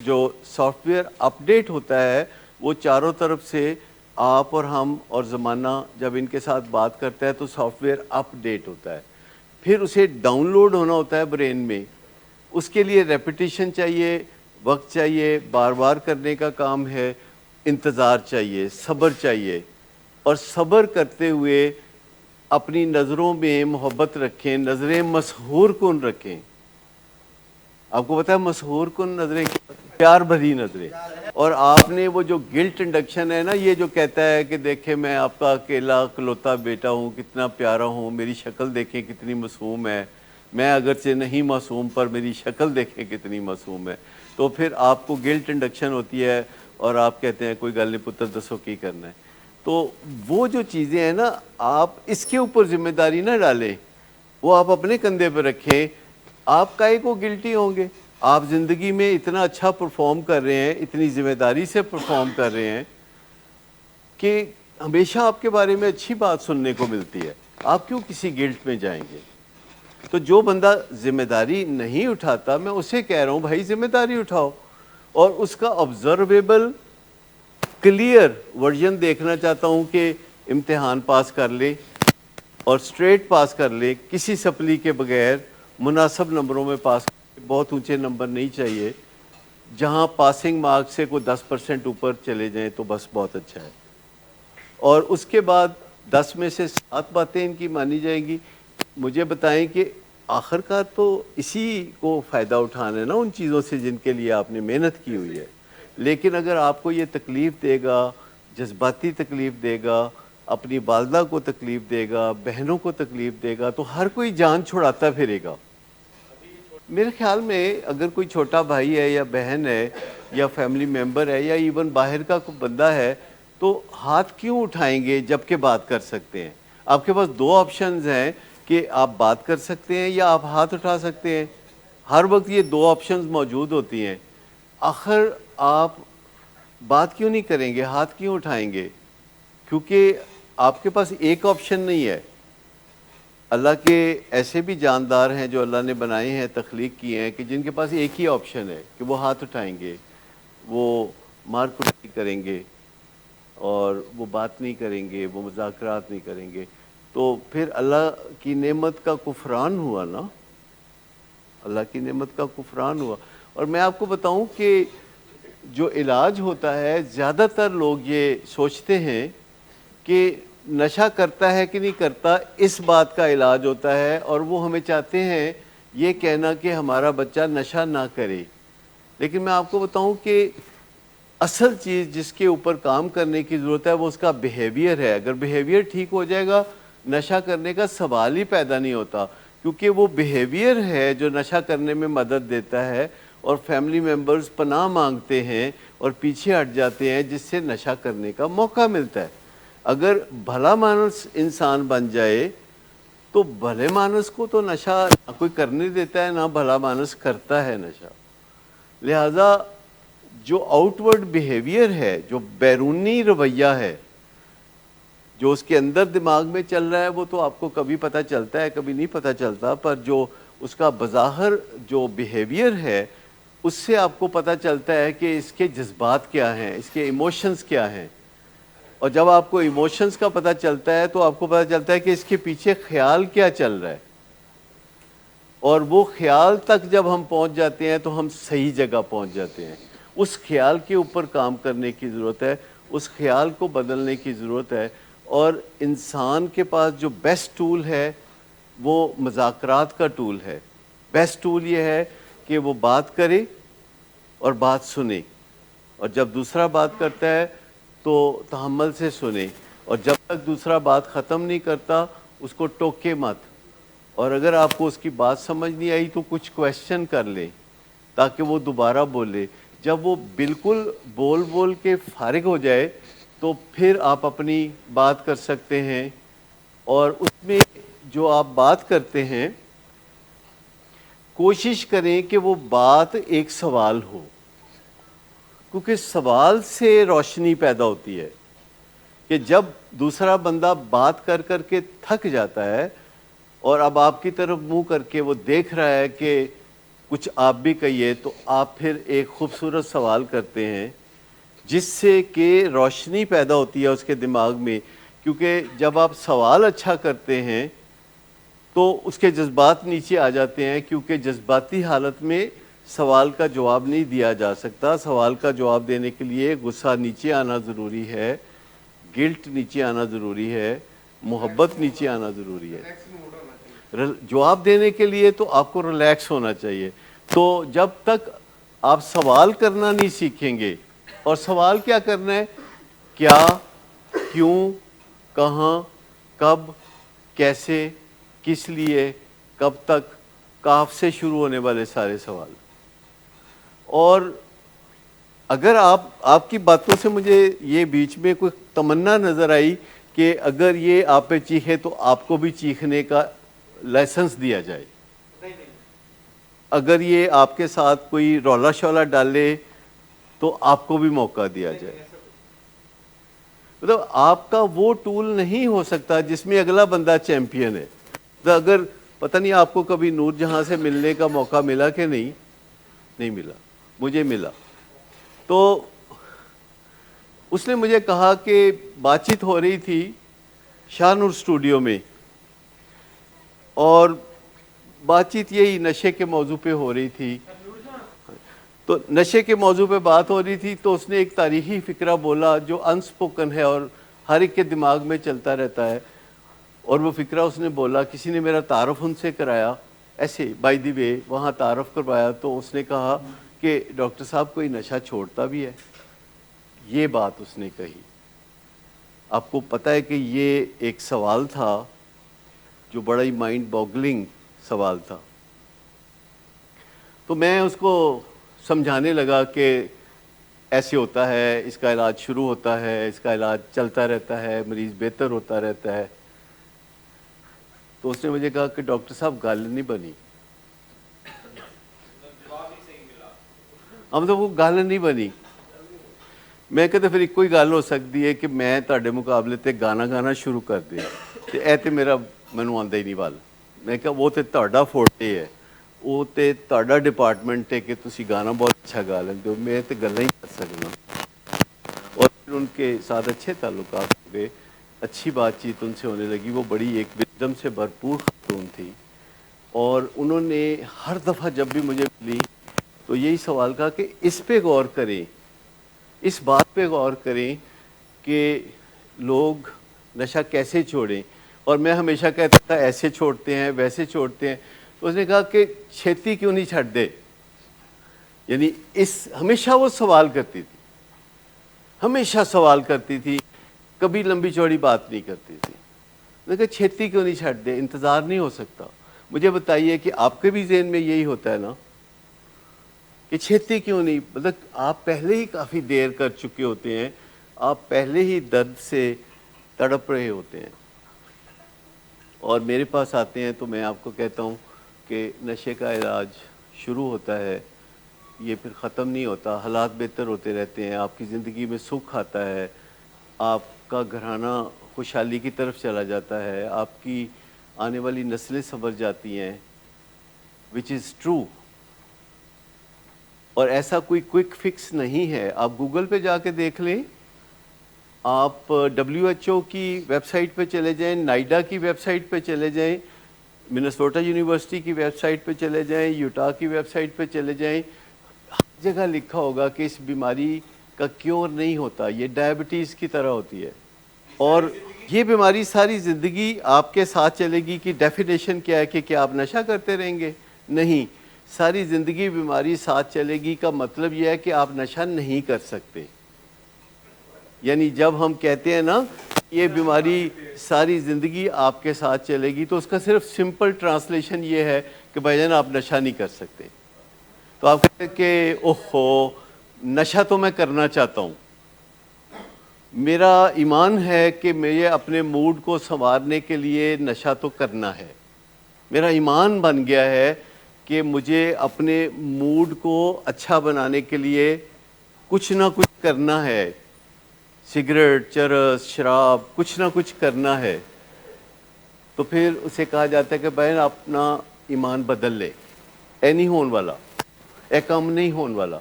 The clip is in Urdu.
جو سافٹ ویئر اپڈیٹ ہوتا ہے وہ چاروں طرف سے آپ اور ہم اور زمانہ جب ان کے ساتھ بات کرتا ہے تو سافٹ ویئر اپڈیٹ ہوتا ہے، پھر اسے ڈاؤن لوڈ ہونا ہوتا ہے برین میں. اس کے لیے ریپیٹیشن چاہیے، وقت چاہیے، بار بار کرنے کا کام ہے، انتظار چاہیے، صبر چاہیے. اور صبر کرتے ہوئے اپنی نظروں میں محبت رکھیں، نظریں مسحور کن رکھیں. آپ کو پتا ہے مسحور کن نظریں کیا؟ پیار بھری نظریں. اور آپ نے وہ جو گلٹ انڈکشن ہے نا، یہ جو کہتا ہے کہ دیکھیں میں آپ کا اکیلا اکلوتا بیٹا ہوں، کتنا پیارا ہوں، میری شکل دیکھیں کتنی معصوم ہے، میں اگرچہ نہیں معصوم پر میری شکل دیکھیں کتنی معصوم ہے. تو پھر آپ کو گلٹ انڈکشن ہوتی ہے اور آپ کہتے ہیں کوئی گل نہیں پتر دسو کی کرنا ہے. تو وہ جو چیزیں ہیں نا، آپ اس کے اوپر ذمہ داری نہ ڈالیں، وہ آپ اپنے کندھے پہ رکھیں. آپ کائے کو گلٹی ہوں گے؟ آپ زندگی میں اتنا اچھا پرفارم کر رہے ہیں، اتنی ذمہ داری سے پرفارم کر رہے ہیں کہ ہمیشہ آپ کے بارے میں اچھی بات سننے کو ملتی ہے. آپ کیوں کسی گلٹ میں جائیں گے؟ تو جو بندہ ذمہ داری نہیں اٹھاتا، میں اسے کہہ رہا ہوں بھائی ذمہ داری اٹھاؤ، اور اس کا آبزرویبل کلیئر ورژن دیکھنا چاہتا ہوں کہ امتحان پاس کر لے اور سٹریٹ پاس کر لے، کسی سپلی کے بغیر مناسب نمبروں میں پاس کر لے. بہت اونچے نمبر نہیں چاہیے، جہاں پاسنگ مارکس سے کوئی 10% اوپر چلے جائیں تو بس بہت اچھا ہے. اور اس کے بعد 10 میں سے 7 باتیں ان کی مانی جائیں گی. مجھے بتائیں کہ آخر کار تو اسی کو فائدہ اٹھانا ہے نا ان چیزوں سے جن کے لیے آپ نے محنت کی ہوئی ہے. لیکن اگر آپ کو یہ تکلیف دے گا، جذباتی تکلیف دے گا، اپنی والدہ کو تکلیف دے گا، بہنوں کو تکلیف دے گا، تو ہر کوئی جان چھڑاتا پھرے گا. میرے خیال میں اگر کوئی چھوٹا بھائی ہے یا بہن ہے یا فیملی ممبر ہے یا ایون باہر کا کوئی بندہ ہے تو ہاتھ کیوں اٹھائیں گے جب کہ بات کر سکتے ہیں؟ آپ کے پاس 2 آپشنز ہیں کہ آپ بات کر سکتے ہیں یا آپ ہاتھ اٹھا سکتے ہیں. ہر وقت یہ 2 آپشنز موجود ہوتی ہیں. آخر آپ بات کیوں نہیں کریں گے؟ ہاتھ کیوں اٹھائیں گے؟ کیونکہ آپ کے پاس ایک آپشن نہیں ہے. اللہ کے ایسے بھی جاندار ہیں جو اللہ نے بنائے ہیں، تخلیق کیے ہیں، کہ جن کے پاس ایک ہی آپشن ہے کہ وہ ہاتھ اٹھائیں گے، وہ مار کٹائی کریں گے اور وہ بات نہیں کریں گے، وہ مذاکرات نہیں کریں گے. تو پھر اللہ کی نعمت کا کفران ہوا نا، اللہ کی نعمت کا کفران ہوا. اور میں آپ کو بتاؤں کہ جو علاج ہوتا ہے، زیادہ تر لوگ یہ سوچتے ہیں کہ نشہ کرتا ہے کہ نہیں کرتا، اس بات کا علاج ہوتا ہے، اور وہ ہمیں چاہتے ہیں یہ کہنا کہ ہمارا بچہ نشہ نہ کرے. لیکن میں آپ کو بتاؤں کہ اصل چیز جس کے اوپر کام کرنے کی ضرورت ہے وہ اس کا بیہیویئر ہے. اگر بیہیویئر ٹھیک ہو جائے گا، نشہ کرنے کا سوال ہی پیدا نہیں ہوتا، کیونکہ وہ بیہیویئر ہے جو نشہ کرنے میں مدد دیتا ہے. اور فیملی ممبرز پناہ مانگتے ہیں اور پیچھے ہٹ جاتے ہیں جس سے نشہ کرنے کا موقع ملتا ہے. اگر بھلا مانس انسان بن جائے تو بھلے مانس کو تو نشہ نہ کوئی کرنے دیتا ہے، نہ بھلا مانس کرتا ہے نشہ. لہذا جو آؤٹ ورڈ بیہیویئر ہے، جو بیرونی رویہ ہے، جو اس کے اندر دماغ میں چل رہا ہے، وہ تو آپ کو کبھی پتہ چلتا ہے کبھی نہیں پتہ چلتا. پر جو اس کا بظاہر جو بیہیویئر ہے، اس سے آپ کو پتہ چلتا ہے کہ اس کے جذبات کیا ہیں، اس کے ایموشنز کیا ہیں. اور جب آپ کو ایموشنز کا پتہ چلتا ہے تو آپ کو پتہ چلتا ہے کہ اس کے پیچھے خیال کیا چل رہا ہے. اور وہ خیال تک جب ہم پہنچ جاتے ہیں تو ہم صحیح جگہ پہنچ جاتے ہیں. اس خیال کے اوپر کام کرنے کی ضرورت ہے، اس خیال کو بدلنے کی ضرورت ہے. اور انسان کے پاس جو بیسٹ ٹول ہے وہ مذاکرات کا ٹول ہے. بیسٹ ٹول یہ ہے کہ وہ بات کرے اور بات سنے، اور جب دوسرا بات کرتا ہے تو تحمل سے سنے، اور جب تک دوسرا بات ختم نہیں کرتا اس کو ٹوکے مت. اور اگر آپ کو اس کی بات سمجھ نہیں آئی تو کچھ کویسچن کر لیں تاکہ وہ دوبارہ بولے. جب وہ بالکل بول بول کے فارغ ہو جائے تو پھر آپ اپنی بات کر سکتے ہیں. اور اس میں جو آپ بات کرتے ہیں کوشش کریں کہ وہ بات ایک سوال ہو، کیونکہ سوال سے روشنی پیدا ہوتی ہے. کہ جب دوسرا بندہ بات کر کر کے تھک جاتا ہے اور اب آپ کی طرف منہ کر کے وہ دیکھ رہا ہے کہ کچھ آپ بھی کہیے، تو آپ پھر ایک خوبصورت سوال کرتے ہیں جس سے کہ روشنی پیدا ہوتی ہے اس کے دماغ میں، کیونکہ جب آپ سوال اچھا کرتے ہیں تو اس کے جذبات نیچے آ جاتے ہیں، کیونکہ جذباتی حالت میں سوال کا جواب نہیں دیا جا سکتا. سوال کا جواب دینے کے لیے غصہ نیچے آنا ضروری ہے، گلٹ نیچے آنا ضروری ہے، محبت نیچے آنا ضروری ہے. جواب دینے کے لیے تو آپ کو ریلیکس ہونا چاہیے. تو جب تک آپ سوال کرنا نہیں سیکھیں گے، اور سوال کیا کرنا ہے، کیا، کیوں، کہاں، کب، کیسے، کس لیے، کب تک، کاف سے شروع ہونے والے سارے سوال. اور اگر آپ کی باتوں سے مجھے یہ بیچ میں کوئی تمنا نظر آئی کہ اگر یہ آپ پہ چیخے تو آپ کو بھی چیخنے کا لائسنس دیا جائے، اگر یہ آپ کے ساتھ کوئی رولا شولا ڈالے تو آپ کو بھی موقع دیا جائے. مطلب آپ کا وہ ٹول نہیں ہو سکتا جس میں اگلا بندہ چیمپئن ہے. اگر پتہ نہیں آپ کو کبھی نور جہاں سے ملنے کا موقع ملا کہ نہیں ملا، مجھے ملا. تو اس نے مجھے کہا کہ بات چیت ہو رہی تھی شاہ نور اسٹوڈیو میں، اور بات چیت یہی نشے کے موضوع پہ ہو رہی تھی. تو نشے کے موضوع پہ بات ہو رہی تھی تو اس نے ایک تاریخی فقرہ بولا جو انسپوکن ہے اور ہر ایک کے دماغ میں چلتا رہتا ہے. اور وہ فقرہ اس نے بولا، کسی نے میرا تعارف ان سے کرایا، ایسے بائی دی وے وہاں تعارف کروایا، تو اس نے کہا کہ ڈاکٹر صاحب کوئی نشہ چھوڑتا بھی ہے. یہ بات اس نے کہی. آپ کو پتہ ہے کہ یہ ایک سوال تھا جو بڑا ہی مائنڈ باگلنگ سوال تھا. تو میں اس کو سمجھانے لگا کہ ایسے ہوتا ہے، اس کا علاج شروع ہوتا ہے، اس کا علاج چلتا رہتا ہے، مریض بہتر ہوتا رہتا ہے. تو اس نے مجھے کہا کہ ڈاکٹر صاحب گل نہیں بنی. ہم تو وہ گل نہیں بنی. میں کہتے پھر ایک کوئی گل ہو سکتی ہے کہ میں تہاڈے مقابلے تے گانا شروع کر دیا، تے اے تے میرا مینوں آندا ہی نہیں ول. میں کہا وہ تے تہاڈا فورٹے ہے، وہ تے تہاڈا ڈپارٹمنٹ ہے کہ تسی گانا بہت اچھا گا لیندے ہو، میں تے گلاں ہی کر سکنا. اور پھر ان کے ساتھ اچھے تعلقات ہو گئے، اچھی بات چیت ان سے ہونے لگی. وہ بڑی ایک وزڈم سے بھرپور خاتون تھی، اور انہوں نے ہر دفعہ جب بھی مجھے ملی تو یہی سوال کہا کہ اس پہ غور کریں، اس بات پہ غور کریں کہ لوگ نشہ کیسے چھوڑیں. اور میں ہمیشہ کہتا تھا ایسے چھوڑتے ہیں، ویسے چھوڑتے ہیں. تو اس نے کہا کہ چھیتی کیوں نہیں چھڈ دے. یعنی ہمیشہ وہ سوال کرتی تھی، ہمیشہ سوال کرتی تھی، کبھی لمبی چوڑی بات نہیں کرتی تھی. میں نے کہا چھیتی کیوں نہیں چھڈ دے، انتظار نہیں ہو سکتا. مجھے بتائیے کہ آپ کے بھی ذہن میں یہی ہوتا ہے نا کہ چھیتی کیوں نہیں. مطلب آپ پہلے ہی کافی دیر کر چکے ہوتے ہیں، آپ پہلے ہی درد سے تڑپ رہے ہوتے ہیں، اور میرے پاس آتے ہیں تو میں آپ کو کہتا ہوں کہ نشے کا علاج شروع ہوتا ہے، یہ پھر ختم نہیں ہوتا. حالات بہتر ہوتے رہتے ہیں، آپ کی زندگی میں سکھ آتا ہے، آپ کا گھرانہ خوشحالی کی طرف چلا جاتا ہے، آپ کی آنے والی نسلیں سنور جاتی ہیں، وچ از ٹرو. اور ایسا کوئی کوئک فکس نہیں ہے. آپ گوگل پہ جا کے دیکھ لیں، آپ WHO کی ویب سائٹ پہ چلے جائیں، نائڈا کی ویب سائٹ پہ چلے جائیں، منیسوٹا یونیورسٹی کی ویب سائٹ پہ چلے جائیں، یوٹا کی ویب سائٹ پہ چلے جائیں، ہر جگہ لکھا ہوگا کہ اس بیماری کا کیور نہیں ہوتا، یہ ڈائبٹیز کی طرح ہوتی ہے. اور یہ بیماری ساری زندگی آپ کے ساتھ چلے گی. کی ڈیفینیشن کیا ہے کہ کیا آپ نشہ کرتے رہیں گے؟ نہیں. ساری زندگی بیماری ساتھ چلے گی کا مطلب یہ ہے کہ آپ نشہ نہیں کر سکتے. یعنی جب ہم کہتے ہیں نا یہ بیماری ساری زندگی آپ کے ساتھ چلے گی، تو اس کا صرف سمپل ٹرانسلیشن یہ ہے کہ بھائی جان آپ نشہ نہیں کر سکتے. تو آپ کہتے ہیں کہ اوہو نشہ تو میں کرنا چاہتا ہوں، میرا ایمان ہے کہ میں اپنے موڈ کو سنوارنے کے لیے نشہ تو کرنا ہے. میرا ایمان بن گیا ہے کہ مجھے اپنے موڈ کو اچھا بنانے کے لیے کچھ نہ کچھ کرنا ہے. سگریٹ، چرس، شراب، کچھ نہ کچھ کرنا ہے. تو پھر اسے کہا جاتا ہے کہ بہن اپنا ایمان بدل لے. ਇਹ ਨਹੀਂ ਹੋਣ ਵਾਲਾ, ਇਹ ਕੰਮ ਨਹੀਂ ਹੋਣ ਵਾਲਾ।